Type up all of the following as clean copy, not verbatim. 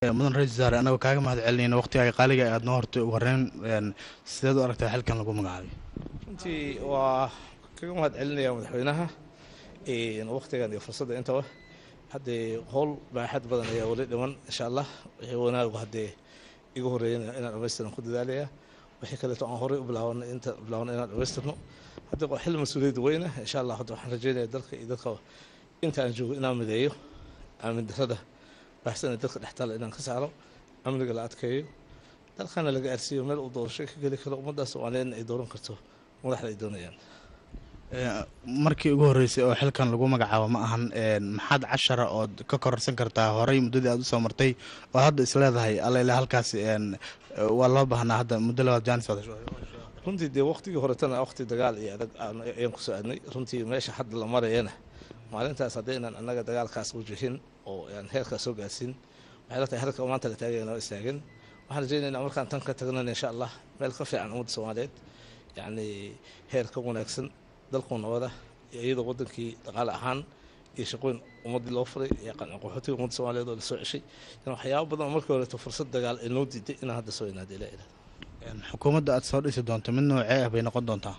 mudan ra'iisul wasaare anagu kaaga mahad celinayna waqtiga qaaliga aad noo hortay ugu horreyn sideed u aragtaa xilkan lagu magacaabay runtii waa kaga mahad celinayaa madaxweynaha waqtigan iyo fursadda intaba haddee howl baaxad badan ayaa weli dhiman insha allah wixii wanaagu haddee igu horreeyana inaan dhamaystiran ku dadaalaya wixii kaleeto aan horey u bilaabanay inaan dhamaystirno haddii waa xil mas-uuliyad weyna insha allah hadda waxaan rajaynayaa dalka iyo dadka inta aan joogo inaan mideeyo aamin darrada baxsan dadka dhextaala inaan ka saaro amniga la adkeeyo dalkana laga arsiiyo meel uu doorasho ka geli karo ummadda Soomaaliyeed ay dooran karto madaxda ay doonayaan markii ugu horreysay oo xilkan lagu magacaabo ma ahan maxaad cashara oo ka kororsan kartaa horey muddadii aad u soo martay oo hadda is leedahay alla ilaa halkaas waa loo baahnaa hadda muddo labaad jaanis wada runtii dee waqtigii horetana waqti dagaal iyo adag ayaan ku soo aadnay runtii meesha hadda la marayana maalintaas haddii inaan annaga dagaalkaas wajahin oo aan heerkaas soo gaarsiin waxay la tahay halka maanta la taagayna istaagin waxaan rajaynaynaa markaan tan ka tagnana insha allah meel ka fiican ummadda Soomaaliyeed yacni heer ka wanaagsan dalkuna wada iyadoo wadankii dhaqaale ahaan iyo shaqooyin ummadii loo furay iyo qaxootiga ummadda Soomaaliyeed oo la soo ceshay waxyaabo badan markii hore fursad dagaal ee noo diiday inaan hadda soo inaad ilaa xukuumadda aad soo dhisi doonto mid noocee ah bay noqon doontaa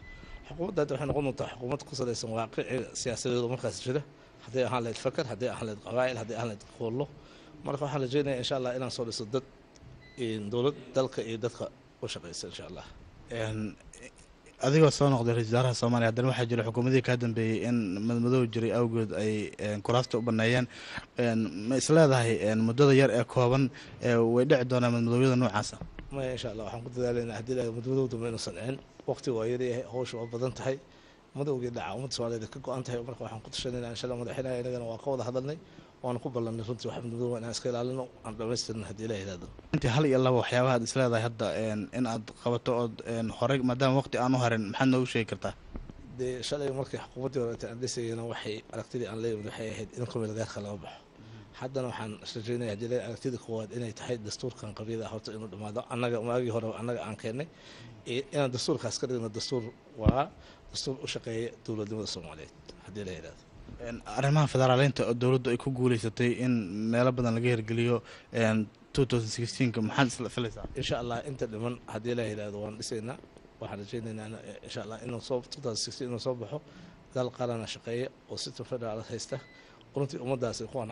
xukuumadda waxay noqon doontaa xukuumad ku salaysan waaqiciga siyaasadeed markaas jira haddii ahaan lahayd fakar haddii ahaan lahayd qabaa'il haddii ahaan lahayd qoollo marka waxaan rajaynayaa insha allah inaan soo dhiso dad dowlad dalka iyo dadka u shaqaysa insha allah adigoo soo noqday ra-iisul wasaaraha Soomaaliya haddana waxaa jira xukuumadii ka dambeeyay in madmadow jiray awgeed ay kuraasta u baneeyeen ma isleedahay muddada yar ee kooban way dhici doonaa madmadowyada noocaasa maya insha allah waxaan ku dadaalaynaa haddii la madmadow dambe inuusan dhicin waqti waa yaryahay hawsha waa badan tahay madowgii dhaca ummadda Soomaaliyeed ka go-an tahay marka waxaan ku tashanaynaa insha allah madaxweynaha inagana waa ka wada hadalnay waan ku ballanay runtii wax madmadow inaan iska ilaalino aan dhamaystirno haddii la yiraahdo intii hal iyo laba waxyaabaha aad isleedahay hadda in aad qabato ood horey maadaama waqti aan u harin maxaad noogu sheegi kartaa dee shalay markii xukuumaddii horeta aan dhisayna waxay aragtidii aan leeyahay waxay ahayd in kumeel gaarka laga baxo haddana waxaan rajaynayaa haddii aragtida koowaad inay tahay dastuurkan qabyada horta inuu dhammaado annaga maagii hore annaga aan keennay inaan dastuurkaas ka dhigno dastuur u shaqeeya dowladnimada Soomaaliyeed haddii la yiraahdo arrimaha federaaleynta oo dowladdu ay ku guuleysatay in meelo badan laga hirgeliyo 2016 maxaad isla filaysaa insha allah inta dhiman haddii la yiraahdo waan dhisaynaa waxaan rajaynaynaa insha allah inuu 2016 inuu soo baxo dal qaran shaqeeya oo si federaal haysta runtii ummadaas ku